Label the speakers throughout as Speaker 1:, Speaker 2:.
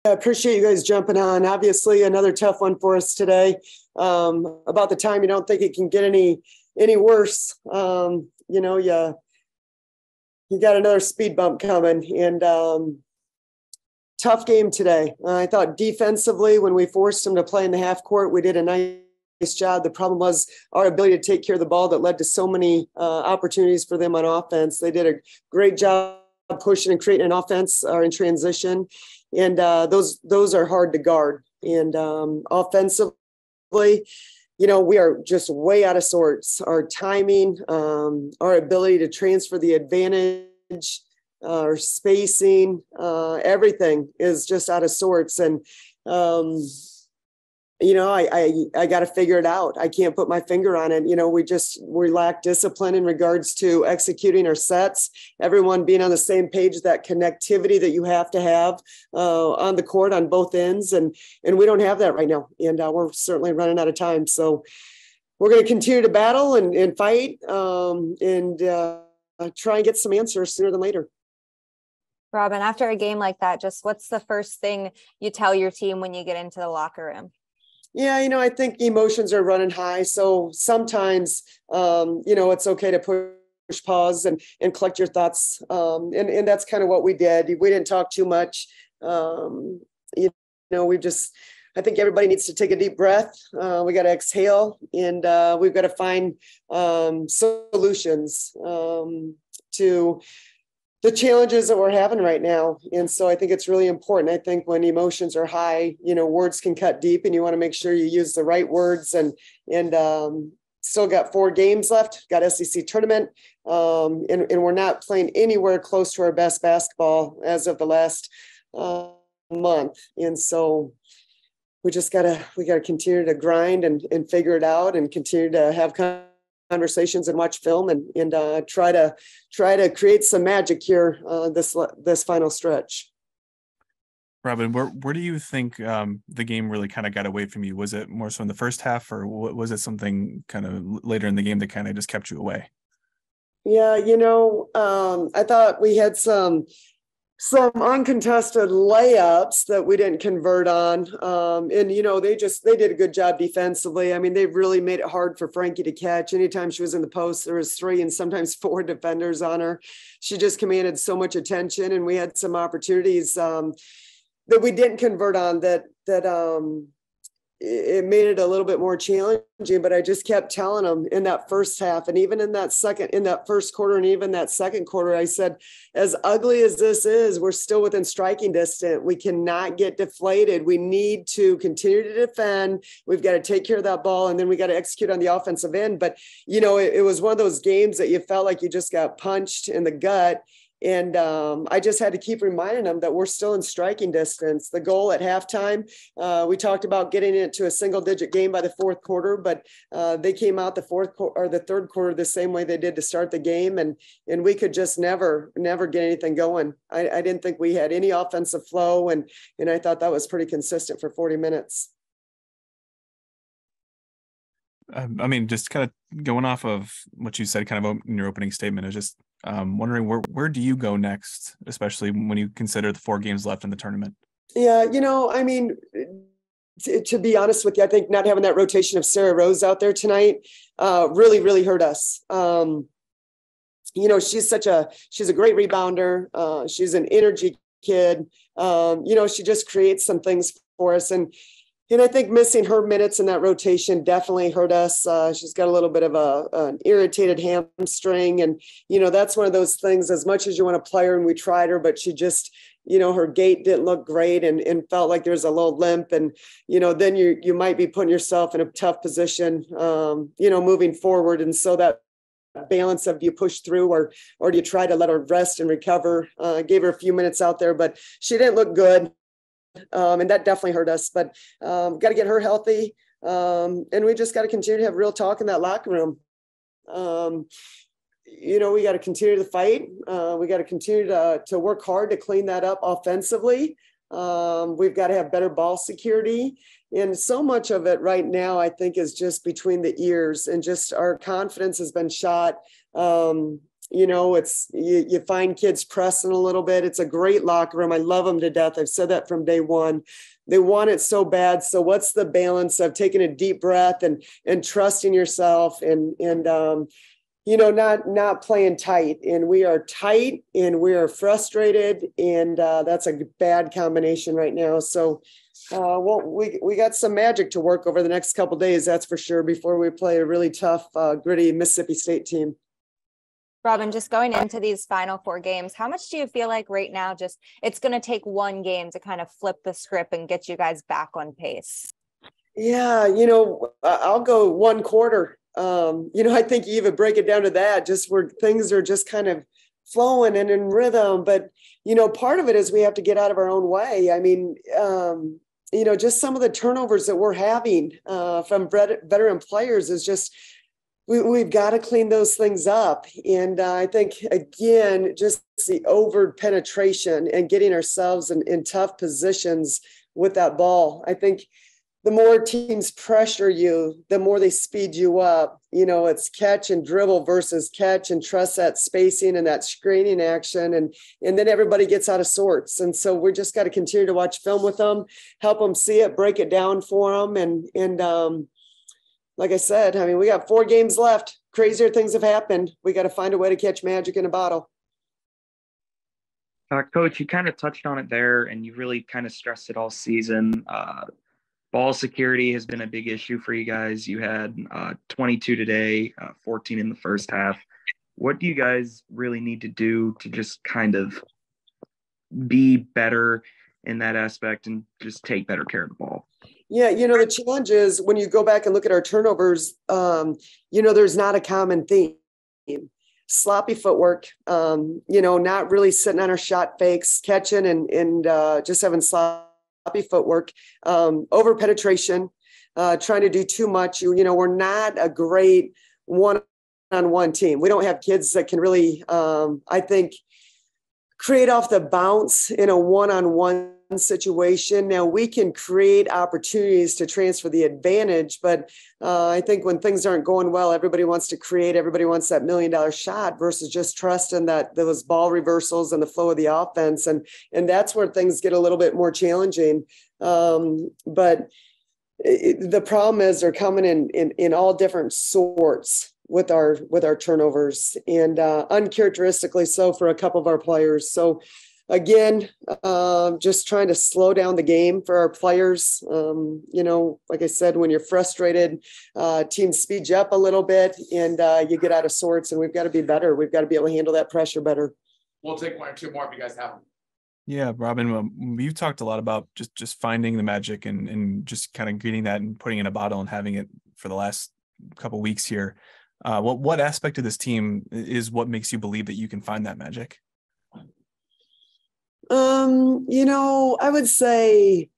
Speaker 1: I appreciate you guys jumping on. Obviously, another tough one for us today. About the time you don't think it can get any worse. You got another speed bump coming, and tough game today. I thought defensively, when we forced them to play in the half court, we did a nice job. The problem was our ability to take care of the ball that led to so many opportunities for them on offense. They did a great job pushing and creating an offense or in transition. And those are hard to guard. And offensively, we are just way out of sorts. Our timing, our ability to transfer the advantage, our spacing, everything is just out of sorts. And, I got to figure it out. I can't put my finger on it. We lack discipline in regards to executing our sets, everyone being on the same page, that connectivity that you have to have on the court on both ends. And we don't have that right now. And we're certainly running out of time. So we're going to continue to battle and fight and try and get some answers sooner than later.
Speaker 2: Robin, after a game like that, just what's the first thing you tell your team when you get into the locker room?
Speaker 1: Yeah, I think emotions are running high. So sometimes, it's okay to push pause and collect your thoughts. And that's kind of what we did. We didn't talk too much. I think everybody needs to take a deep breath. We got to exhale, and we've got to find solutions to the challenges that we're having right now. And so I think it's really important. I think when emotions are high, words can cut deep, and you want to make sure you use the right words and still got 4 games left, got SEC tournament. And we're not playing anywhere close to our best basketball as of the last month. And so we gotta continue to grind and figure it out and continue to have conversations and watch film and try to create some magic here this final stretch.
Speaker 3: Robin, where do you think the game really kind of got away from you? Was it more so in the first half, or was it something kind of later in the game that kind of just kept you away? Yeah,
Speaker 1: I thought we had some uncontested layups that we didn't convert on. And they did a good job defensively. I mean, they really made it hard for Frankie to catch. Anytime she was in the post, there was 3 and sometimes 4 defenders on her. She just commanded so much attention, and we had some opportunities that we didn't convert on that it made it a little bit more challenging. But I just kept telling them in that first half, and even in that first quarter, and even that second quarter, I said, as ugly as this is, we're still within striking distance. We cannot get deflated. We need to continue to defend. We've got to take care of that ball, and then we got to execute on the offensive end. But, it was one of those games that you felt like you just got punched in the gut. And I just had to keep reminding them that we're still in striking distance. The goal at halftime, we talked about getting it to a single-digit game by the fourth quarter, but they came out the third quarter the same way they did to start the game, and we could just never get anything going. I didn't think we had any offensive flow, and I thought that was pretty consistent for 40 minutes.
Speaker 3: Just kind of going off of what you said kind of in your opening statement, I was just wondering where do you go next, especially when you consider the 4 games left in the tournament? Yeah,
Speaker 1: to be honest with you, I think not having that rotation of Sarah Rose out there tonight really, really hurt us. She's a great rebounder. She's an energy kid. She just creates some things for us. And I think missing her minutes in that rotation definitely hurt us. She's got a little bit of an irritated hamstring. And, that's one of those things, as much as you want to play her, and we tried her, but she just, her gait didn't look great and felt like there's a little limp. And, then you might be putting yourself in a tough position, moving forward. And so that balance of, do you push through or do you try to let her rest and recover? Gave her a few minutes out there, but she didn't look good. And that definitely hurt us, but got to get her healthy. And we just got to continue to have real talk in that locker room. We got to continue to fight. We got to continue to work hard to clean that up offensively. We've got to have better ball security. And so much of it right now, I think, is just between the ears, and just our confidence has been shot. it's, you find kids pressing a little bit. It's a great locker room. I love them to death. I've said that from day one. They want it so bad. So what's the balance of taking a deep breath and trusting yourself and not playing tight? And we are tight and we are frustrated. And that's a bad combination right now. So we got some magic to work over the next couple of days, that's for sure, before we play a really tough, gritty Mississippi State team.
Speaker 2: Robin, just going into these final 4 games, how much do you feel like right now just it's going to take one game to kind of flip the script and get you guys back on pace?
Speaker 1: Yeah, I'll go one quarter. I think you even break it down to that, just where things are just kind of flowing and in rhythm. But, part of it is we have to get out of our own way. I mean, just some of the turnovers that we're having from veteran players is just, we've got to clean those things up. And I think, again, just the over penetration and getting ourselves in tough positions with that ball. I think the more teams pressure you, the more they speed you up. It's catch and dribble versus catch and trust that spacing and that screening action. And then everybody gets out of sorts. And so we just got to continue to watch film with them, help them see it, break it down for them. And like I said, I mean, we got 4 games left. Crazier things have happened. We got to find a way to catch magic in a bottle.
Speaker 4: Coach, you kind of touched on it there, and you really kind of stressed it all season. Ball security has been a big issue for you guys. You had 22 today, 14 in the first half. What do you guys really need to do to just kind of be better in that aspect and just take better care of the ball?
Speaker 1: Yeah, the challenge is when you go back and look at our turnovers, there's not a common theme. Sloppy footwork, not really sitting on our shot fakes, catching and just having sloppy footwork, over penetration, trying to do too much. We're not a great one-on-one team. We don't have kids that can really, I think, create off the bounce in a one-on-one situation. Now we can create opportunities to transfer the advantage, but I think when things aren't going well, everybody wants to create, everybody wants that $1 million shot versus just trusting that those ball reversals and the flow of the offense. And that's where things get a little bit more challenging. But the problem is they're coming in all different sorts with our turnovers, and uncharacteristically so for a couple of our players. So again, just trying to slow down the game for our players. Like I said, when you're frustrated, teams speed you up a little bit and you get out of sorts, and we've got to be better. We've got to be able to handle that pressure better.
Speaker 5: We'll take 1 or 2 more if you guys have them.
Speaker 3: Yeah, Robin, you've talked a lot about just finding the magic and just kind of getting that and putting it in a bottle and having it for the last couple of weeks here. What aspect of this team is what makes you believe that you can find that magic?
Speaker 1: I would say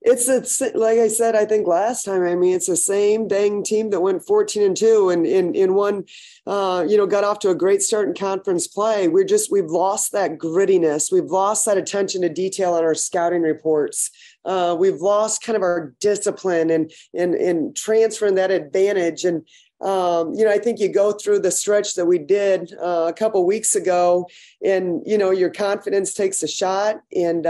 Speaker 1: it's like I said, I think last time, I mean, it's the same dang team that went 14-2 and in one, got off to a great start in conference play. We've lost that grittiness. We've lost that attention to detail on our scouting reports. We've lost kind of our discipline and transferring that advantage. And, I think you go through the stretch that we did a couple of weeks ago and, your confidence takes a shot and,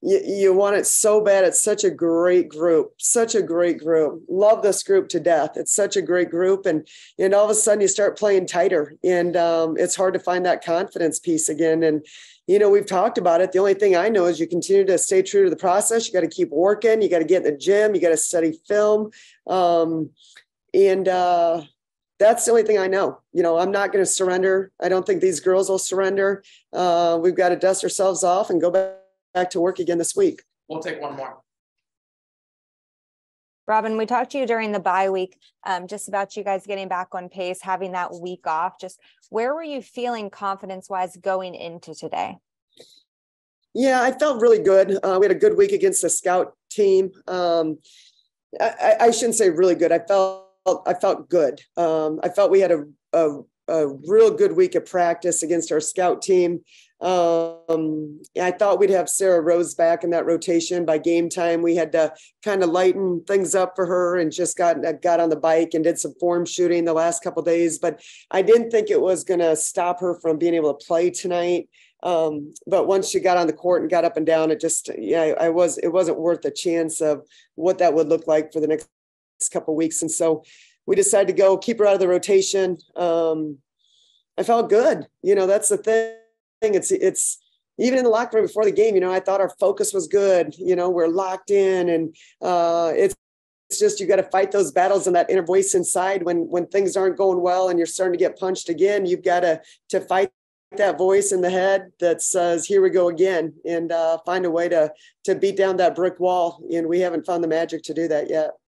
Speaker 1: you want it so bad. It's such a great group. Love this group to death. It's such a great group. And all of a sudden you start playing tighter and it's hard to find that confidence piece again. And, we've talked about it. The only thing I know is you continue to stay true to the process. You got to keep working. You got to get in the gym. You got to study film. That's the only thing I know. I'm not going to surrender. I don't think these girls will surrender. We've got to dust ourselves off and go back to work again this week.
Speaker 5: We'll take 1 more.
Speaker 2: Robin, we talked to you during the bye week, just about you guys getting back on pace, having that week off. Just where were you feeling confidence-wise going into today?
Speaker 1: Yeah, I felt really good. We had a good week against the scout team. I shouldn't say really good. I felt good. I felt we had a real good week of practice against our scout team. I thought we'd have Sarah Rose back in that rotation by game time. We had to kind of lighten things up for her and just got on the bike and did some form shooting the last couple of days. But I didn't think it was going to stop her from being able to play tonight. But once she got on the court and got up and down, it wasn't worth the chance of what that would look like for the next couple of weeks. And so we decided to go keep her out of the rotation. I felt good. That's the thing. It's even in the locker room before the game, I thought our focus was good. We're locked in, and it's just, you got to fight those battles and that inner voice inside when things aren't going well and you're starting to get punched again. You've got to fight that voice in the head that says, here we go again, and find a way to beat down that brick wall. And we haven't found the magic to do that yet.